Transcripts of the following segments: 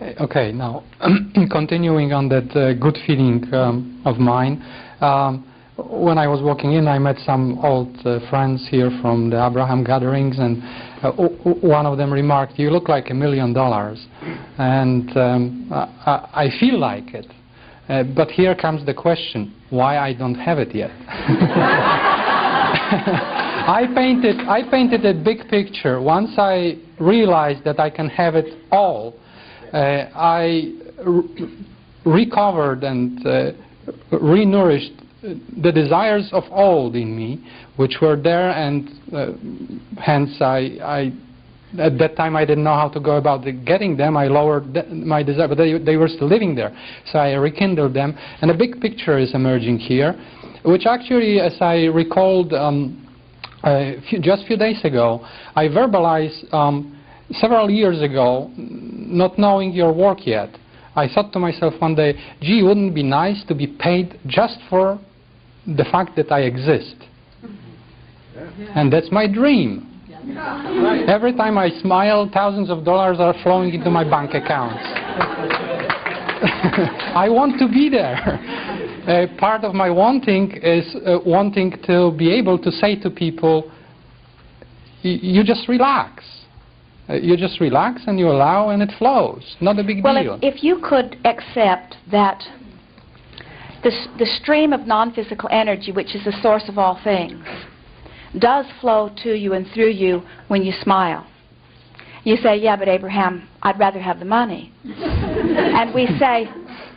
Okay, now continuing on that good feeling of mine. When I was walking in, I met some old friends here from the Abraham gatherings, and one of them remarked, "You look like $1 million," and I feel like it. But here comes the question: why I don't have it yet? I painted a big picture. Once I realized that I can have it all, I recovered and renourished the desires of old in me, which were there, and hence at that time I didn't know how to go about getting them. I lowered my desire, but they were still living there, so I rekindled them, and a big picture is emerging here, which actually, as I recalled just a few days ago, I verbalized several years ago, not knowing your work yet. I thought to myself one day, gee, wouldn't it be nice to be paid just for the fact that I exist? And that's my dream. Every time I smile, thousands of dollars are flowing into my bank accounts. I want to be there. Part of my wanting is wanting to be able to say to people, you just relax. You just relax and you allow and it flows. Not a big deal. Well, if you could accept that the stream of non-physical energy, which is the source of all things, does flow to you and through you when you smile. You say, yeah, but Abraham, I'd rather have the money. And we say,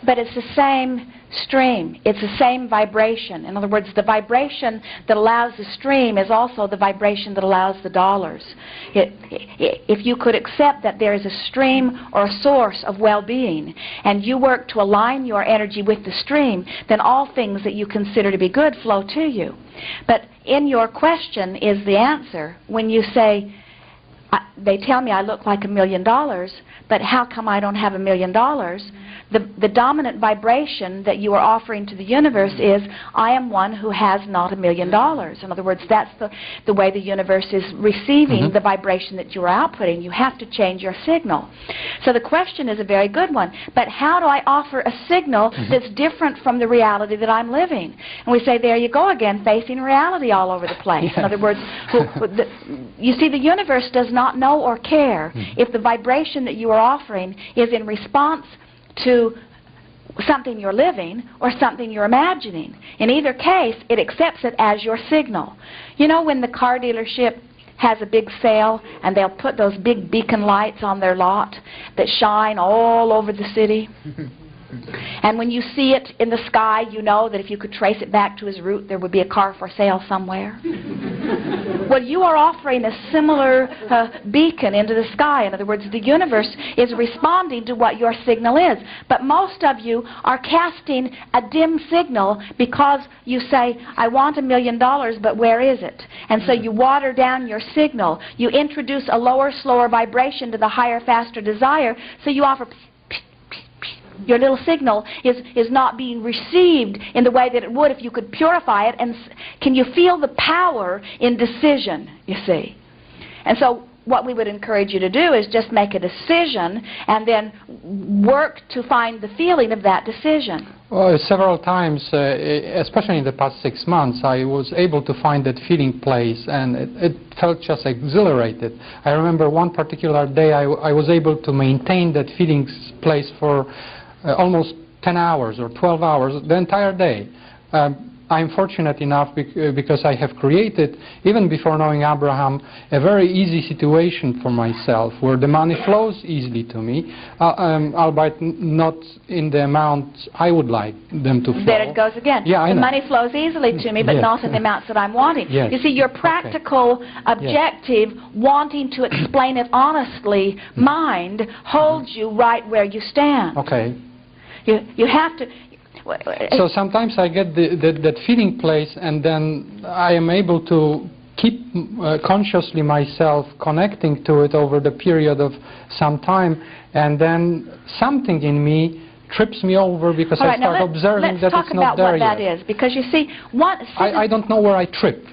but it's the same stream. It's the same vibration. In other words, the vibration that allows the stream is also the vibration that allows the dollars. If you could accept that there is a stream or a source of well-being, and you work to align your energy with the stream, then all things that you consider to be good flow to you. But in your question is the answer when you say, they tell me I look like $1 million, but how come I don't have $1 million? The dominant vibration that you are offering to the universe is, I am one who has not $1 million. In other words, that's the way the universe is receiving the vibration that you are outputting. You have to change your signal. So the question is a very good one. But how do I offer a signal that's different from the reality that I'm living? And we say, there you go again, facing reality all over the place. In other words, you see, the universe does not know or care if the vibration that you are offering is in response to something you're living or something you're imagining. In either case, it accepts it as your signal. You know, when the car dealership has a big sale and they'll put those big beacon lights on their lot that shine all over the city? And when you see it in the sky, you know that if you could trace it back to its root, there would be a car for sale somewhere. Well, you are offering a similar beacon into the sky. In other words, the universe is responding to what your signal is. But most of you are casting a dim signal because you say, I want $1 million, but where is it? And so you water down your signal. You introduce a lower, slower vibration to the higher, faster desire, so you offer... Your little signal is not being received in the way that it would if you could purify it. And can you feel the power in decision, you see? And so what we would encourage you to do is just make a decision and then work to find the feeling of that decision. Well, several times, especially in the past 6 months, I was able to find that feeling place, and it felt just exhilarated. I remember one particular day I was able to maintain that feeling place for almost 10 hours or 12 hours, the entire day. I'm fortunate enough because I have created, even before knowing Abraham, a very easy situation for myself where the money flows easily to me, albeit not in the amount I would like them to flow. There it goes again. Yeah, the money flows easily to me, but not in the amounts that I'm wanting. Yes. You see, your practical, objective, wanting to explain it honestly mind holds you right where you stand. Okay. You have to... So sometimes I get that feeling place, and then I am able to keep consciously myself connecting to it over the period of some time, and then something in me trips me over because I start observing that it's not there yet. Let's talk about what that is, because you see, I don't know where I trip.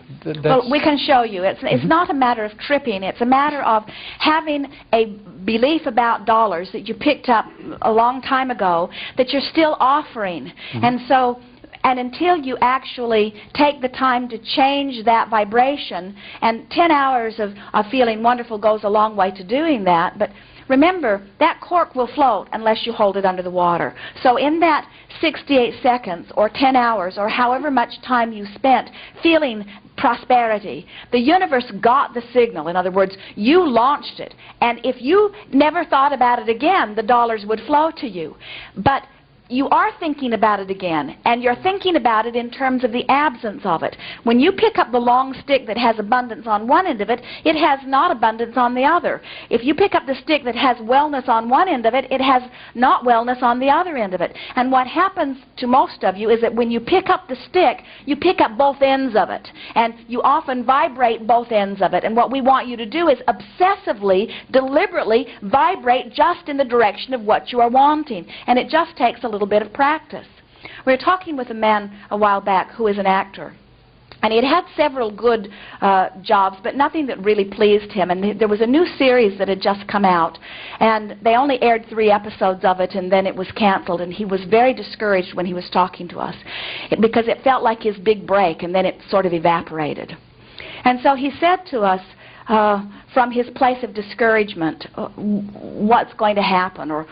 Well, we can show you. It's not a matter of tripping. It's a matter of having a belief about dollars that you picked up a long time ago that you're still offering. And until you actually take the time to change that vibration, and 10 hours of feeling wonderful goes a long way to doing that, but remember, that cork will float unless you hold it under the water. So in that 68 seconds or 10 hours or however much time you spent feeling prosperity, the universe got the signal. In other words, you launched it. And if you never thought about it again, the dollars would flow to you. But you are thinking about it again, and you're thinking about it in terms of the absence of it. When you pick up the long stick that has abundance on one end of it, it has not abundance on the other. If you pick up the stick that has wellness on one end of it, it has not wellness on the other end of it. And what happens to most of you is that when you pick up the stick, you pick up both ends of it, and you often vibrate both ends of it. And what we want you to do is obsessively, deliberately vibrate just in the direction of what you are wanting. And it just takes a little bit of practice. We were talking with a man a while back who is an actor, and he had had several good jobs, but nothing that really pleased him. And there was a new series that had just come out, and they only aired 3 episodes of it, and then it was canceled. And he was very discouraged when he was talking to us, because it felt like his big break, and then it sort of evaporated. And so he said to us, from his place of discouragement, what's going to happen, or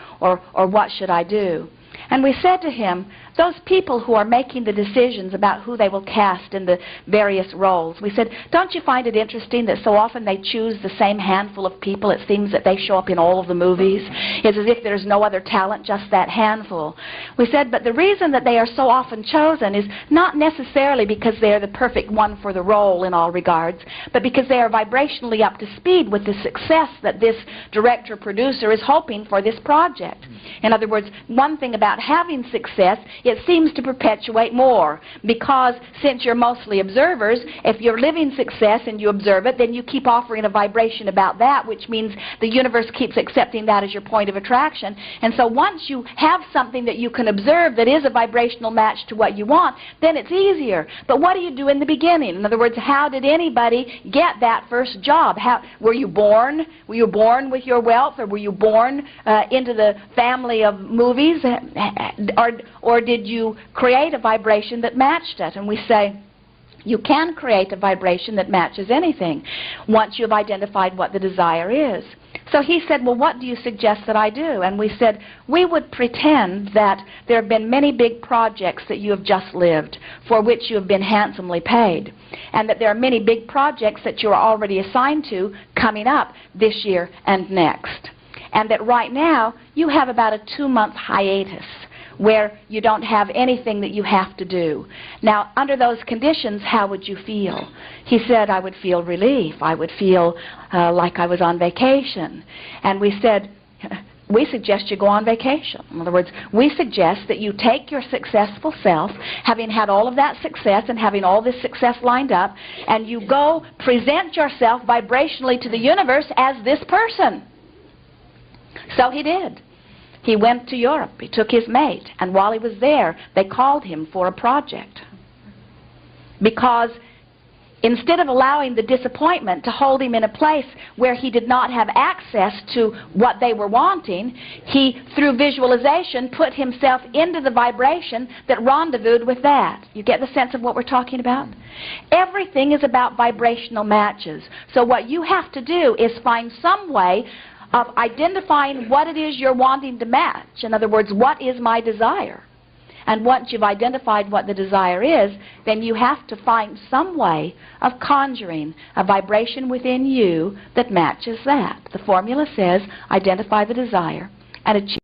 what should I do? And we said to him, those people who are making the decisions about who they will cast in the various roles, we said, don't you find it interesting that so often they choose the same handful of people? It seems that they show up in all of the movies. It's as if there's no other talent, just that handful. We said, but the reason that they are so often chosen is not necessarily because they are the perfect one for the role in all regards, but because they are vibrationally up to speed with the success that this director-producer is hoping for this project. In other words, one thing about having success, it seems to perpetuate more, because since you're mostly observers, if you're living success and you observe it, then you keep offering a vibration about that, which means the universe keeps accepting that as your point of attraction. And so once you have something that you can observe that is a vibrational match to what you want, then it's easier. But what do you do in the beginning? In other words, how did anybody get that first job? Were you born? Were you born with your wealth, or were you born into the family of movies? Or did you create a vibration that matched it? And we say, you can create a vibration that matches anything once you've identified what the desire is. So he said, well, what do you suggest that I do? And we said, we would pretend that there have been many big projects that you have just lived, for which you have been handsomely paid, and that there are many big projects that you are already assigned to coming up this year and next. And that right now, you have about a 2-month hiatus where you don't have anything that you have to do. Now, under those conditions, how would you feel? He said, I would feel relief. I would feel like I was on vacation. And we said, we suggest you go on vacation. In other words, we suggest that you take your successful self, having had all of that success and having all this success lined up, and you go present yourself vibrationally to the universe as this person. So he did. He went to Europe. He took his mate, and while he was there, they called him for a project. Because instead of allowing the disappointment to hold him in a place where he did not have access to what they were wanting, he, through visualization, put himself into the vibration that rendezvoused with that. You get the sense of what we're talking about? Everything is about vibrational matches. So what you have to do is find some way of identifying what it is you're wanting to match. In other words, what is my desire? And once you've identified what the desire is, then you have to find some way of conjuring a vibration within you that matches that. The formula says, identify the desire and achieve